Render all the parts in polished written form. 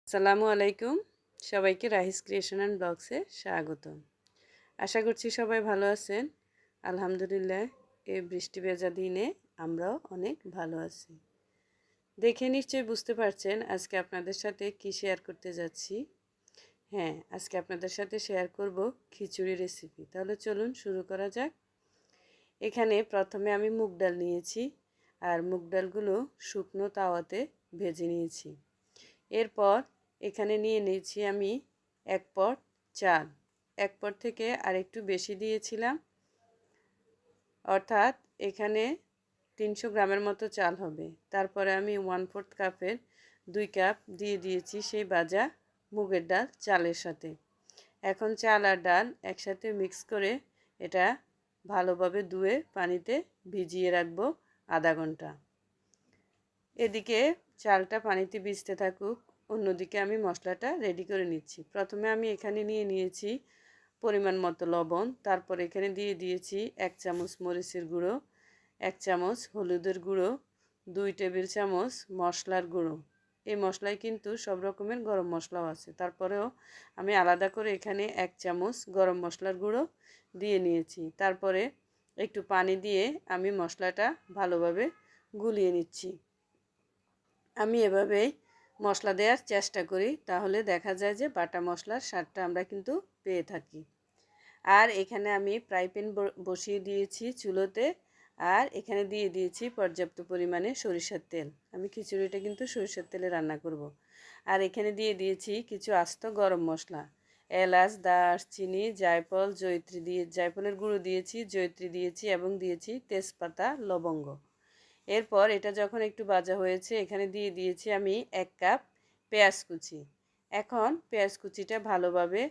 আসসালামু আলাইকুম। সবাইকে রাহিস ক্রিয়েশন অ্যান্ড ব্লগসে স্বাগতম। আশা করছি সবাই ভালো আছেন। আলহামদুলিল্লাহ, এই বৃষ্টি ভেজা দিনে আমরাও অনেক ভালো আছি। দেখে নিশ্চয়ই বুঝতে পারছেন আজকে আপনাদের সাথে কি শেয়ার করতে যাচ্ছি। হ্যাঁ, আজকে আপনাদের সাথে শেয়ার করব খিচুড়ি রেসিপি। তাহলে চলুন শুরু করা যাক। এখানে প্রথমে আমি মুগ ডাল নিয়েছি, আর মুগ ডালগুলো শুকনো তাওয়াতে ভেজে নিয়েছি। এরপর এখানে নিয়ে নিয়েছি আমি 1 পট চাল। 1 পট থেকে আরেকটু বেশি দিয়েছিলাম, অর্থাৎ এখানে 300 গ্রামের মতো চাল হবে। তারপরে আমি 1/4 কাপের 2 কাপ দিয়ে দিয়েছি সেই ভাজা মুগের ডাল চালের সাথে। এখন চাল আর ডাল একসাথে মিক্স করে এটা ভালোভাবে ধুয়ে পানিতে ভিজিয়ে রাখবো আধা ঘন্টা। এদিকে চালটা পানিতে ভিজতে থাকুক, অন্যদিকে আমি মশলাটা রেডি করে নিচ্ছি। প্রথমে আমি এখানে নিয়ে নিয়েছি পরিমাণ মতো লবণ, তারপর এখানে দিয়ে দিয়েছি 1 চামচ মরিচের গুঁড়ো, 1 চামচ হলুদের গুঁড়ো, 2 টেবিল চামচ মশলার গুঁড়ো। এই মশলায় কিন্তু সব রকমের গরম মশলাও আছে, তারপরেও আমি আলাদা করে এখানে 1 চামচ গরম মশলার গুঁড়ো দিয়ে নিয়েছি। তারপরে একটু পানি দিয়ে আমি মশলাটা ভালোভাবে গুলিয়ে নিচ্ছি। আমি এভাবেই মশলা দেওয়ার চেষ্টা করি, তাহলে দেখা যায় যে বাটা মশলার স্বাদটা আমরা কিন্তু পেয়ে থাকি। আর এখানে আমি ফ্রাই প্যান বসিয়ে দিয়েছি চুলোতে, আর এখানে দিয়ে দিয়েছি পর্যাপ্ত পরিমাণে সরিষার তেল। আমি খিচুড়িটা কিন্তু সরিষার তেলে রান্না করব। আর এখানে দিয়ে দিয়েছি কিছু আস্ত গরম মশলা, এলাচ, দারচিনি, জায়ফল, জায়ফলের গুঁড়ো দিয়েছি, জয়িত্রী দিয়েছি এবং দিয়েছি তেজপাতা, লবঙ্গ। এরপর এটা যখন একটু ভাজা হয়েছে, এখানে দিয়ে দিয়েছি আমি 1 কাপ পেঁয়াজ কুচি। এখন পেঁয়াজ কুচিটা ভালোভাবে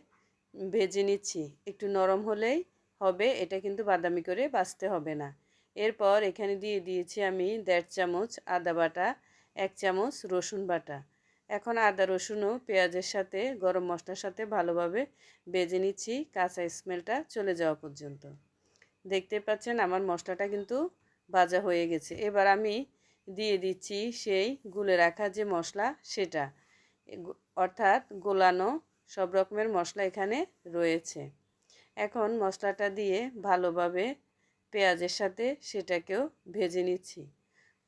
ভেজে নিচ্ছি। একটু নরম হলেই হবে, এটা কিন্তু বাদামি করে ভাজতে হবে না। এরপর এখানে দিয়ে দিয়েছি আমি 1.5 চামচ আদা বাটা, 1 চামচ রসুন বাটা। এখন আদা, রসুন ও পেঁয়াজের সাথে গরম মশলার সাথে ভালোভাবে ভেজে নিচ্ছি কাঁচা স্মেলটা চলে যাওয়া পর্যন্ত। দেখতে পাচ্ছেন আমার মশলাটা কিন্তু ভাজা হয়ে গেছে। এবার আমি দিয়ে দিচ্ছি সেই গুলে রাখা যে মশলা, সেটা অর্থাৎ গোলানো সব রকমের মশলা এখানে রয়েছে। এখন মশলাটা দিয়ে ভালোভাবে পেঁয়াজের সাথে সেটাকেও ভেজে নিচ্ছি।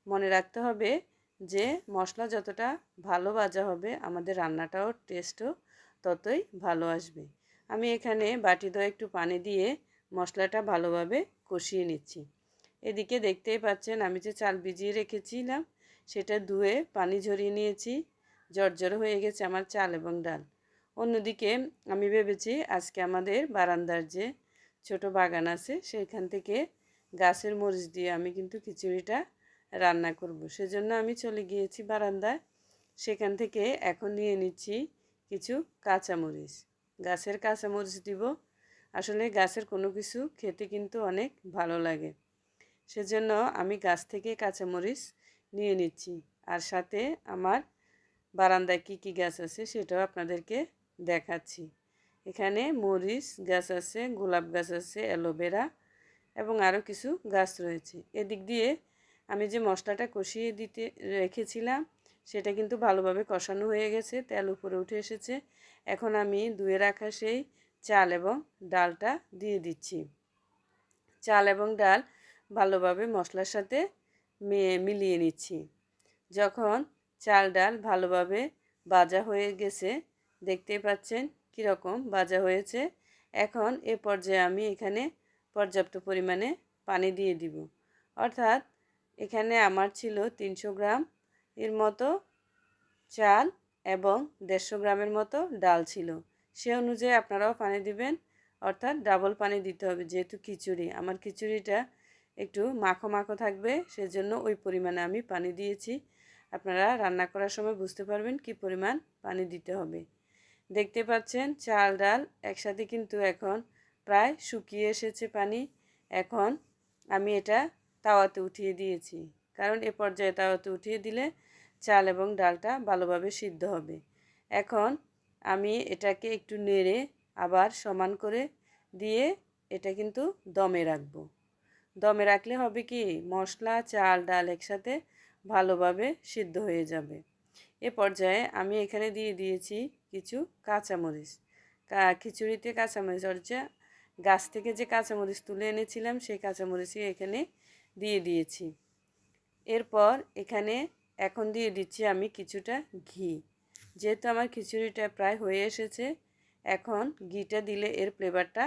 মনে রাখতে হবে যে মশলা যতটা ভালো ভাজা হবে, আমাদের রান্নাটাও টেস্টও ততই ভালো আসবে। আমি এখানে বাটি ধোয়া একটু পানি দিয়ে মশলাটা ভালোভাবে কষিয়ে নিচ্ছি। এদিকে দেখতেই পাচ্ছেন আমি যে চাল ভিজিয়ে রেখেছিলাম সেটা ধুয়ে পানি ঝরিয়ে নিয়েছি। জর্জর হয়ে গেছে আমার চাল এবং ডাল। অন্যদিকে আমি ভেবেছি আজকে আমাদের বারান্দার যে ছোট বাগান আছে সেখান থেকে গাছের মরিচ দিয়ে আমি কিন্তু খিচুড়িটা রান্না করব। সেজন্য আমি চলে গিয়েছি বারান্দায়। সেখান থেকে এখন নিয়ে নিচ্ছি কিছু কাঁচামরিচ। গাছের কাঁচামরিচ দিব। আসলে গাছের কোনো কিছু খেতে কিন্তু অনেক ভালো লাগে, সেজন্য আমি গাছ থেকে কাঁচামরিচ নিয়ে নিচ্ছি। আর সাথে আমার বারান্দায় কী কী গাছ আছে সেটাও আপনাদেরকে দেখাচ্ছি। এখানে মরিচ গাছ আছে, গোলাপ গাছ আছে, অ্যালোভেরা এবং আরও কিছু গাছ রয়েছে। এদিক দিয়ে আমি যে মশলাটা কষিয়ে দিতে রেখেছিলাম সেটা কিন্তু ভালোভাবে কষানো হয়ে গেছে, তেল উপরে উঠে এসেছে। এখন আমি ধুয়ে রাখা সেই চাল এবং ডালটা দিয়ে দিচ্ছি। চাল এবং ডাল ভালোভাবে মশলার সাথে মিলিয়ে নিচ্ছি। যখন চাল ডাল ভালোভাবে ভাজা হয়ে গেছে, দেখতেই পাচ্ছেন কীরকম ভাজা হয়েছে। এখন এ পর্যায়ে আমি এখানে পর্যাপ্ত পরিমাণে পানি দিয়ে দিব। অর্থাৎ এখানে আমার ছিল 300 গ্রাম এর মতো চাল এবং 150 গ্রামের মতো ডাল ছিল। সে অনুযায়ী আপনারাও পানি দিবেন, অর্থাৎ ডাবল পানি দিতে হবে। যেহেতু খিচুড়ি, আমার খিচুড়িটা একটু মাখো মাখো থাকবে, সেজন্য ওই পরিমাণে আমি পানি দিয়েছি। আপনারা রান্না করার সময় বুঝতে পারবেন কি পরিমাণ পানি দিতে হবে। দেখতে পাচ্ছেন চাল ডাল একসাথে কিন্তু এখন প্রায় শুকিয়ে এসেছে পানি। এখন আমি এটা তাওয়াতে উঠিয়ে দিয়েছি, কারণ এ পর্যায়ে তাওয়াতে উঠিয়ে দিলে চাল এবং ডালটা ভালোভাবে সিদ্ধ হবে। এখন আমি এটাকে একটু নেড়ে আবার সমান করে দিয়ে এটা কিন্তু দমে রাখবো। দমে রাখলে হবে কি, মশলা, চাল, ডাল একসাথে ভালোভাবে সিদ্ধ হয়ে যাবে। এ পর্যায়ে আমি এখানে দিয়ে দিয়েছি কিছু কাঁচামরিচ। খিচুড়িতে কাঁচামরিচ হচ্ছে গাছ থেকে যে কাঁচামরিচ তুলে এনেছিলাম সেই কাঁচামরিচই এখানে দিয়ে দিয়েছি। এরপর এখানে এখন দিয়ে দিচ্ছি আমি কিছুটা ঘি। যেহেতু আমার খিচুড়িটা প্রায় হয়ে এসেছে, এখন ঘিটা দিলে এর ফ্লেভারটা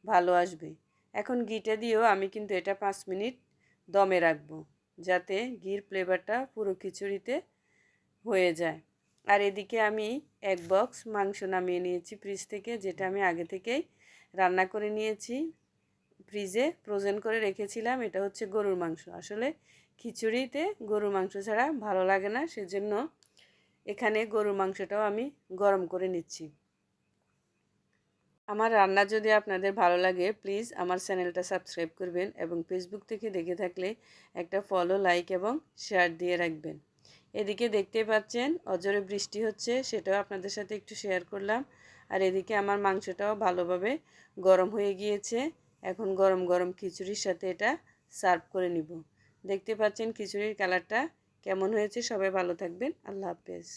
ভালো আসবে। এখন ঘিটা দিয়েও আমি কিন্তু এটা 5 মিনিট দমে রাখবো, যাতে ঘির ফ্লেভারটা পুরো খিচুড়িতে হয়ে যায়। আর এদিকে আমি 1 বক্স মাংস নামিয়ে নিয়েছি ফ্রিজ থেকে, যেটা আমি আগে থেকেই রান্না করে নিয়েছি, ফ্রিজে ফ্রোজেন করে রেখেছিলাম। এটা হচ্ছে গরুর মাংস। আসলে খিচুড়িতে গরুর মাংস ছাড়া ভালো লাগে না, সেজন্য এখানে গরুর মাংসটাও আমি গরম করে নিচ্ছি। আমার রান্না যদি আপনাদের ভালো লাগে, প্লিজ আমার চ্যানেলটা সাবস্ক্রাইব করবেন এবং ফেসবুক থেকে দেখে থাকলে একটা ফলো, লাইক এবং শেয়ার দিয়ে রাখবেন। এদিকে দেখতেই পাচ্ছেন অজরে বৃষ্টি হচ্ছে, সেটাও আপনাদের সাথে একটু শেয়ার করলাম। আর এদিকে আমার মাংসটাও ভালোভাবে গরম হয়ে গিয়েছে। এখন গরম গরম খিচুড়ির সাথে এটা সার্ভ করে নিব। দেখতে পাচ্ছেন খিচুড়ির কালারটা কেমন হয়েছে। সবাই ভালো থাকবেন। আল্লাহ হাফেজ।